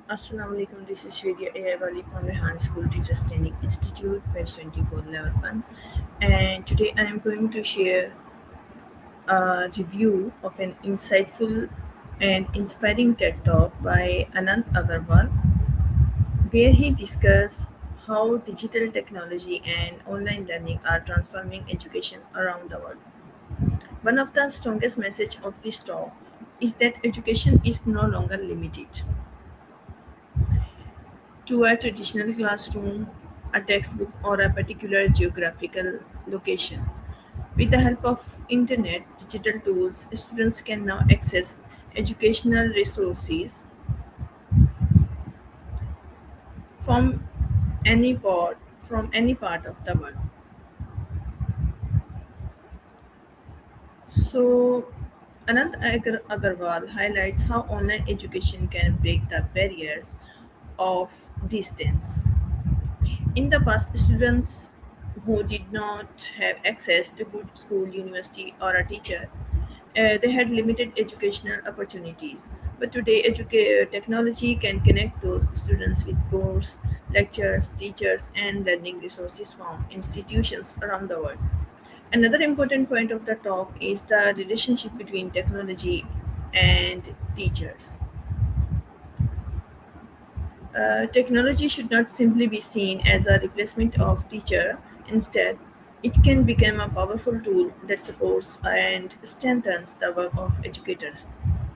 Assalamu alaikum. This is Shreya Ayawali from Rehan School Teachers Training Institute, Batch 24, Level 1. And today I am going to share a review of an insightful and inspiring TED Talk by Anant Agarwal, where he discusses how digital technology and online learning are transforming education around the world. One of the strongest messages of this talk is that education is no longer limited to a traditional classroom, a textbook, or a particular geographical location. With the help of internet digital tools, students can now access educational resources from any part of the world. So, Agarwal highlights how online education can break the barriers of distance. In the past, students who did not have access to good school, university, or a teacher, they had limited educational opportunities. But today, technology can connect those students with courses, lectures, teachers, and learning resources from institutions around the world. Another important point of the talk is the relationship between technology and teachers. Technology should not simply be seen as a replacement of teacher. Instead, it can become a powerful tool that supports and strengthens the work of educators.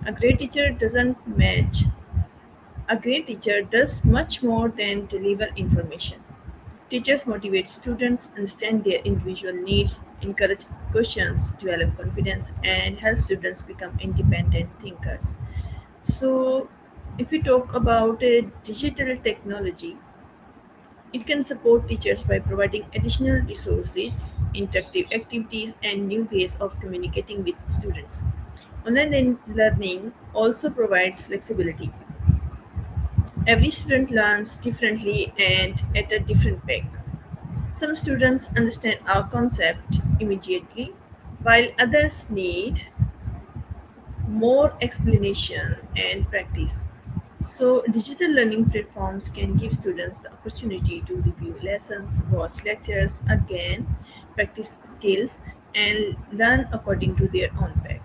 A great teacher doesn't match. A great teacher does much more than deliver information. Teachers motivate students, understand their individual needs, encourage questions, develop confidence, and help students become independent thinkers. So, if we talk about digital technology, it can support teachers by providing additional resources, interactive activities, and new ways of communicating with students. Learning also provides flexibility. Every student learns differently and at a different pace. Some students understand our concept immediately, while others need more explanation and practice. So, digital learning platforms can give students the opportunity to review lessons, watch lectures again, practice skills, and learn according to their own pace.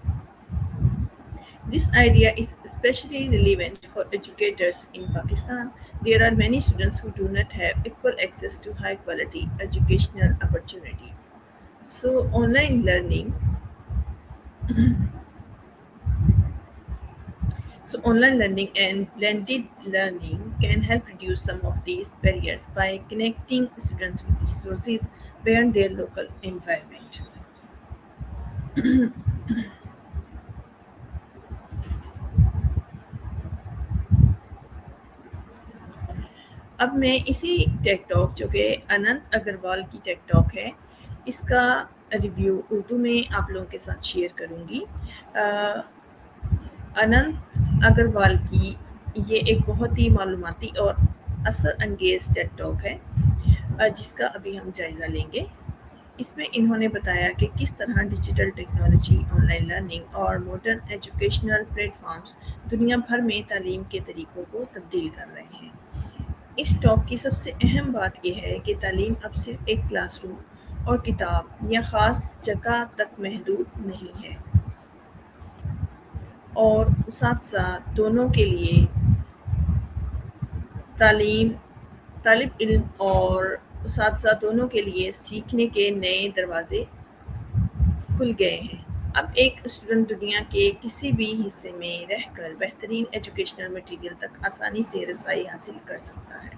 This idea is especially relevant for educators in Pakistan. There are many students who do not have equal access to high quality educational opportunities. So, online learning and blended learning can help reduce some of these barriers by connecting students with resources beyond their local environment. अब मैं इसी take talk जो कि अनंत अग्रवाल की take talk है, इसका review Urdu में आप लोगों के साथ शेयर करूँगी। अनंत अग्रवाल की ये एक बहुत ही मालूमाती और असर अंगेज़ टेक टॉक है, जिसका अभी हम जायज़ा लेंगे। इसमें इन्होंने बताया कि किस तरह डिजिटल टेक्नोलॉजी, ऑनलाइन लर्निंग और मॉडर्न एजुकेशनल प्लेटफॉर्म्स दुनिया भर में तालीम के तरीक़ों को तब्दील कर रहे हैं। इस टॉक की सबसे अहम बात यह है कि तालीम अब सिर्फ एक क्लासरूम और किताब या ख़ास जगह तक महदूद नहीं है, और साथ-साथ दोनों के लिए तालीम तालिब इल्म और साथ-साथ दोनों के लिए सीखने के नए दरवाज़े खुल गए हैं। अब एक स्टूडेंट दुनिया के किसी भी हिस्से में रहकर बेहतरीन एजुकेशनल मटीरियल तक आसानी से रसाई हासिल कर सकता है।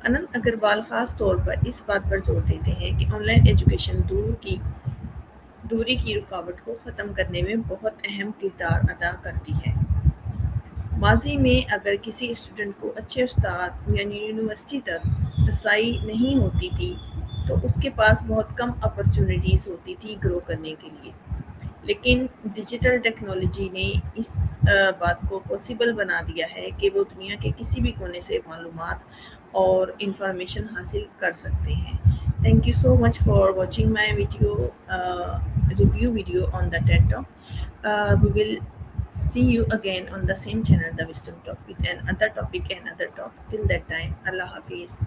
अनंत अग्रवाल ख़ास तौर पर इस बात पर जोर देते हैं कि ऑनलाइन एजुकेशन दूरी की रुकावट को ख़त्म करने में बहुत अहम किरदार अदा करती है। माज़ी में अगर किसी स्टूडेंट को अच्छे उस्ताद या यूनिवर्सिटी तक रसाई नहीं होती थी, तो उसके पास बहुत कम अपॉर्चुनिटीज़ होती थी ग्रो करने के लिए। लेकिन डिजिटल टेक्नोलॉजी ने इस बात को पॉसिबल बना दिया है कि वो दुनिया के किसी भी कोने से मालूमात और इंफॉर्मेशन हासिल कर सकते हैं। Thank you so much for watching my video review video on the TED Talk. We will See you again on the same channel, The Wisdom Talk, with another topic, another talk. Till that time, Allah Hafiz.